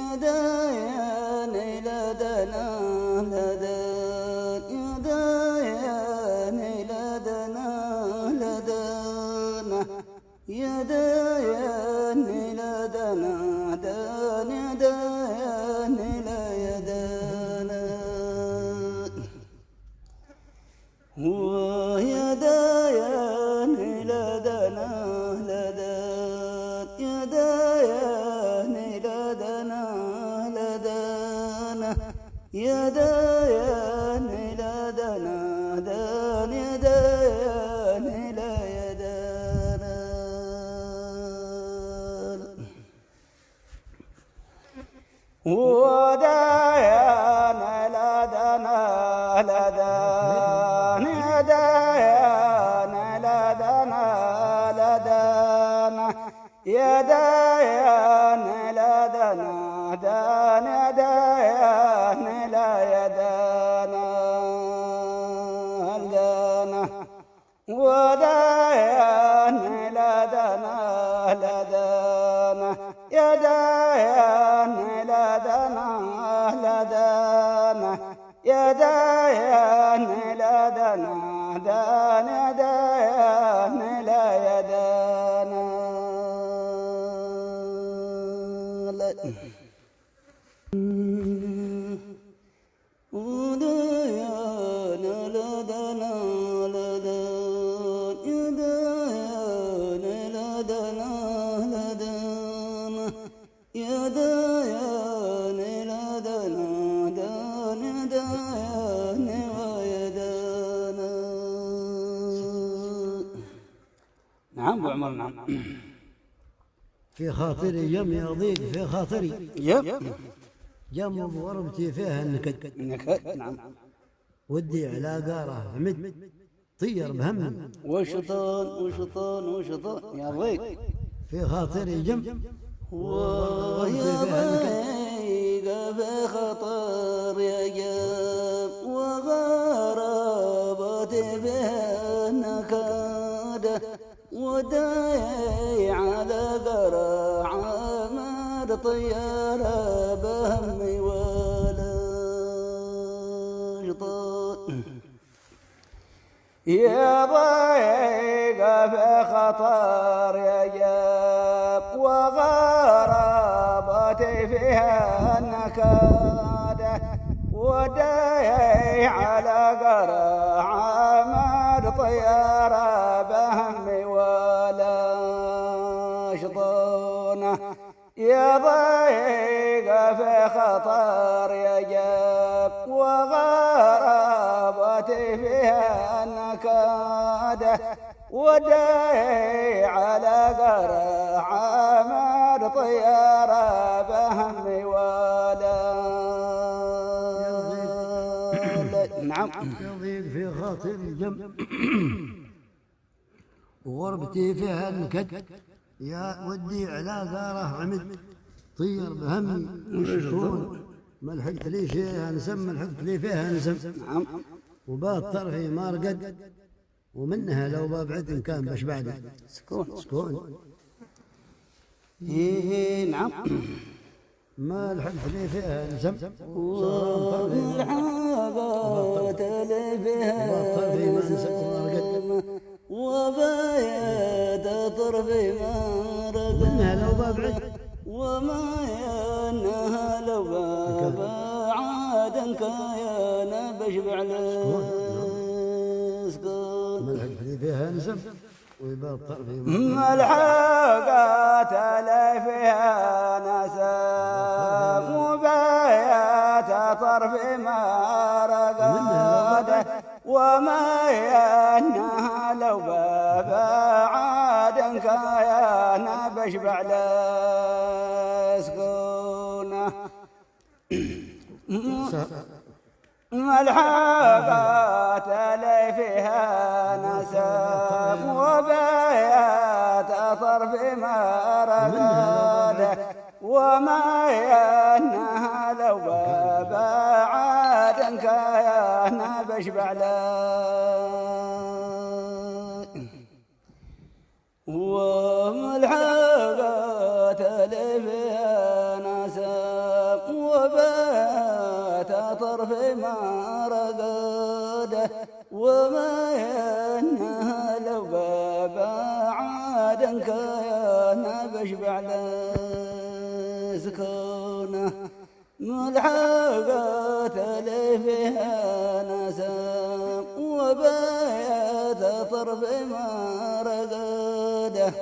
يدايا لدنا لدن يدايا لدنا لدنا يدايا لدنا دان يدايا ليدنا ويدايا لدنا لدن يدايا لدنا لدنا يدايا لدنا دان يدايا ليدنا ودايا لدنا لدن يدايا لدنا لدنا يدايا لدنا دان يدايا ليدنا لدنا ودايا لدنا لدنا يدايا لدنا لدنا يدايا لدنا دان يدايا ليدنا ودايا لدنا لدن يدايا لدنا لدنا يدايا لدنا دان يدايا ويدانا. نعم ابو عمر. نعم. في خاطري يم يضيق في خاطري يم وربتي فيها النكد نعم. ودي على قاره عمد طير بهم وشطان وشطان وشطان يا ضيق في خاطري جم ويا ضيق في خطر يا جاب وغربت بها النكاده وداي على قرع عمر طيارة بهمي ولا شطان يا ضيق في خطر يا جاب وغربت فيها النكادة وداي على قرع عمر طيارة بهمي ولا شطانة يا ضيق في خطر يا جاب وغربت فيها النكادة وداي على قرع عمر طيارة بهمي ولا. نعم. يضيق في خاطري جم وغربتي فيها النكد يا ودي على قاره عمد طير بهمي وشكون ما لحقت لي شيء انسم ما لحقت لي فيها انسم. نعم. وبات طرفي ما رقد ومنها لو ببعد كان باش بعد سكون نعم. ما لحقت لي فيها انسم والحاجات اللي فيها نسم وبيت طرفي ما رقد منها لو ببعد وما ينها لو بعد كان بشبع لسكون ما لحقت لي فيها انسم ويبات طرفي الحاجات اللي فيها نسم وبيت طرفي ما رقد وما ينها لو بعد كان بشبع لسكونه الحاجات اللي فيها نسب وبيات طرف ما رقد وما ينها لو بعد كان بشبع وما الحاجات اللي بشبع له سكونه ملحقات اللي فيها نسام وبيت طرب ما رقده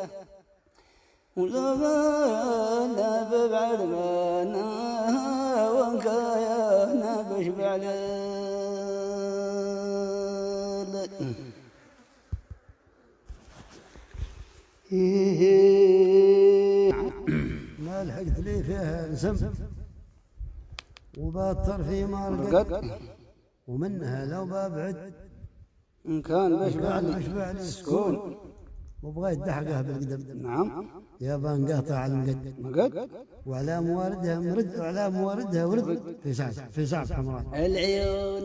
ولما ببعد منها وانكايا بشبع له ما لحقت لي فيها نسم وباطر في مرقد ومنها لو ببعد إن كان بشبع بشبع لي سكون وبغيت دحقه بالقدم نعم يا بنقاطع المقد مقد وعلى مواردها مرد وعلى مواردها ورد في ساعة حمراء العيون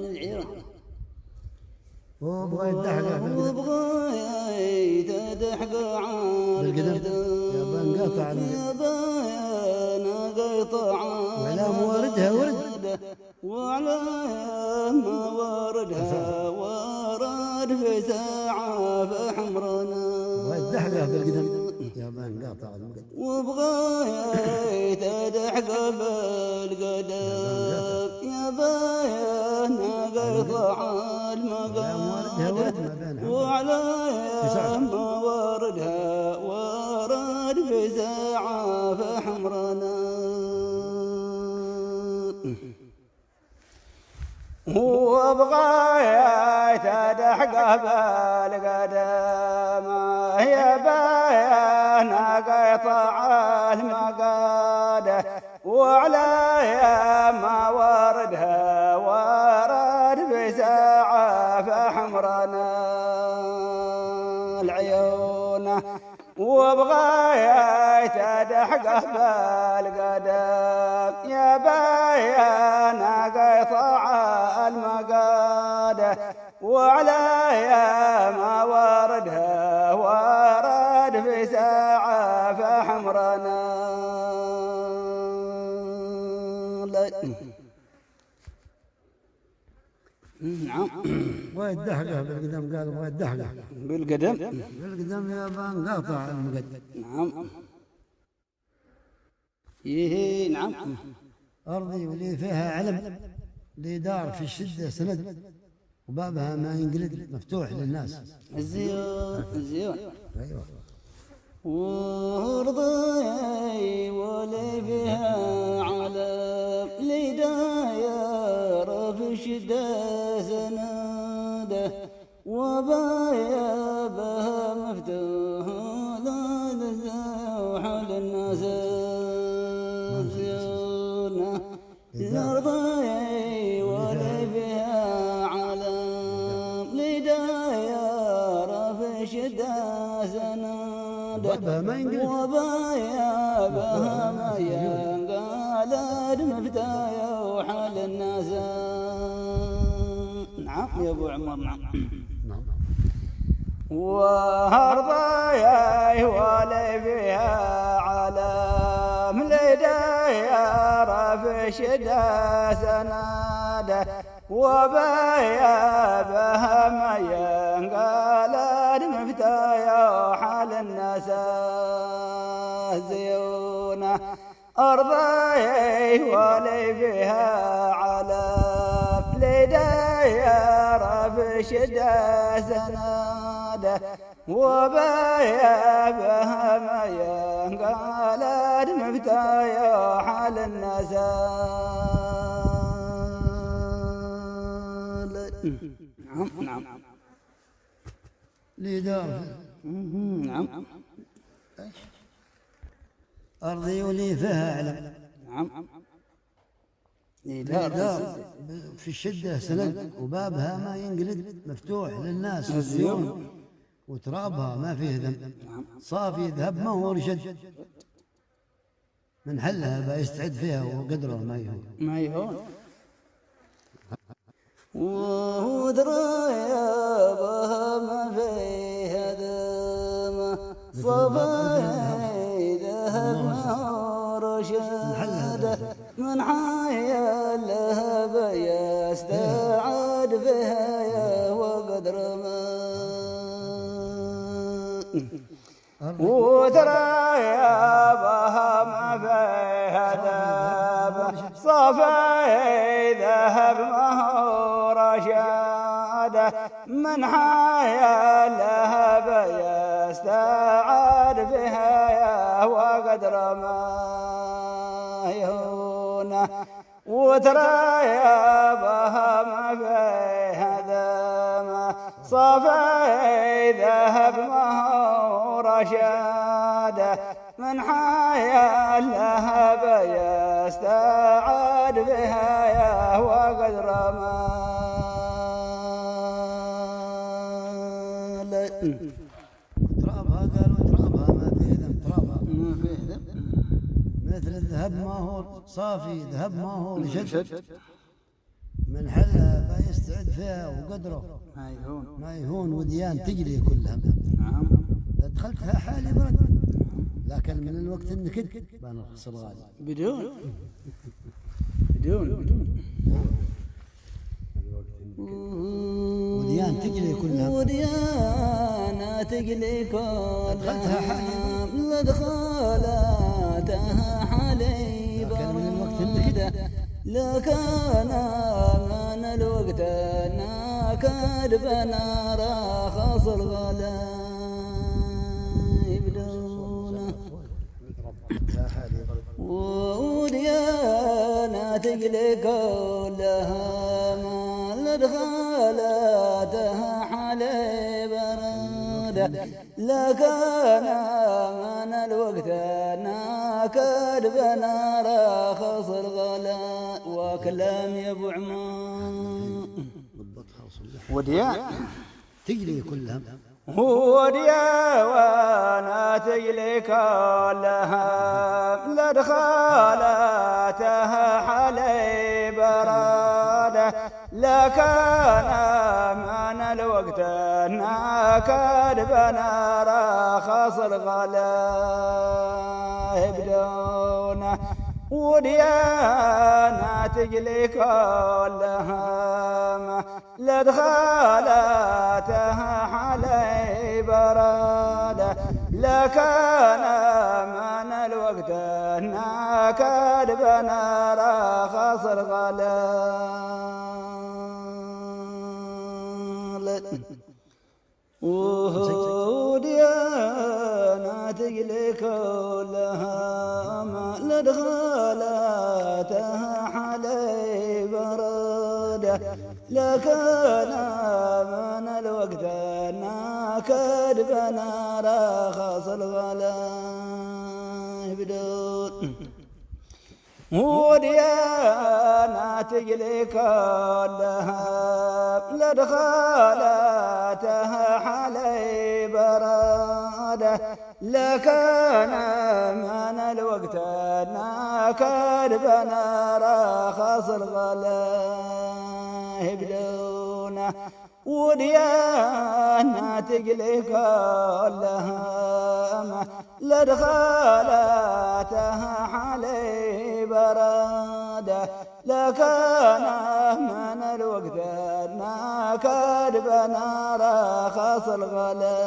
وبغيت دحقه بالقدم وبغيت دحق بالقدم يا بنقاطع المقد وعلى مواردها ورد وعلى مواردها ورد في ساعة فحمرنا والدحقة بالقدم يا بان قاطع المقدم وبغيت دحقة بالقدم يا بان قطع المقدم وعلى مواردها ورد في ساعة فحمرنا وبغاية دحقه بالقدم يا بيان قطع المقادة وعلى ما وردها ورد بساعة فحمرنا العيون وبغاية دحقه بالقدم يا بيان قطع المقادة وعلى ما وردها ورد في ساعة فحمرنا نعم والدحقة بالقدم قال بغيت دحقة بالقدم يا بان قاطع المقدم نعم إيه نعم أرضي ولي فيها علم لي دار في الشدة سند وبابها ما ينقلد مفتوح للناس الزيون أيوة وارضي ولي فيها علم لي داير في الشدة سناده وبايا بها مفتوح للزوح للناس زيونه الأرضي ولي فيها علم لي داير في الشدة سناده وبايا بها ما ينقال مفتايا وحال الناس نعم يا ابو عمر نعم وارضاي ولي فيها علم لداير في شدة سناده وبايا بها ما ينقال مفتايا حال الناس زيونه أرضي ولي فيها علم لداير في شدة سناده وبايا بها ما ينقال مفتايا حال الناس نعم لي دار نعم أرضي ولي فيها علم نعم لي دار في الشدة سند وبابها ما ينقلد مفتوح للناس الزيون وترابها ما فيه ذنب صافي ذهب ما هو رشد من حلها بيستعد فيها وقدره ما يهون ودرايا بها ما فيها دم صفاي ذهب ما رشد من حيا لها بيستعد فيها يا وقدر ما وترايا صافي ذهب مهو رشاده من حيا لهب يستعار بها يا وقدر ما يهونه وترى يا بها فيها ذمه صافي ذهب مهو رشاده من حيا لهب يستعاد بها يا وقدر ما ترابها قالوا ترابها ما فيه ذنب ترابها مثل الذهب ما هو صافي ذهب ما هو لشد من حلها ما يستعد فيها وقدره ما يهون وديان تجري كلها. دخلتها حالي برد لكن من الوقت النكد بنرخص الغالي بدون وديان تجري كلها وديانا تجري دخلتها كلها حالي لدخلتها حالي لكن من الوقت النكد لكان من الوقت ناكد بنا رخص الغلا يبدونه وديانا تجلي كلها ما لدخلتها حالي برده لكان من الوقت ناكد بنا رخص الغلا وكلام يا ابو عمان وديان تجري كلها وديا وانا تجلي كلها لدخلتها حلي براده لكان من الوقت ناكد بنا رخص الغلا يبدونه وديانا تجلي كلها لدخلتها حلي براده لكان من الوقت ناكد بنا رخص الغلا وديانا تجلي كلها ما لدخلتها حلي برده لكان من الوقت ناكد بنا رخص الغلا بدون وديانا تجلي كلها لدخلتها حلي براده لكان من الوقت ناكد بنا رخص الغلا بدونه وديانا تجلي كلها لدخلتها حلي براده لكان من الوقت ناكد بنا رخص الغلا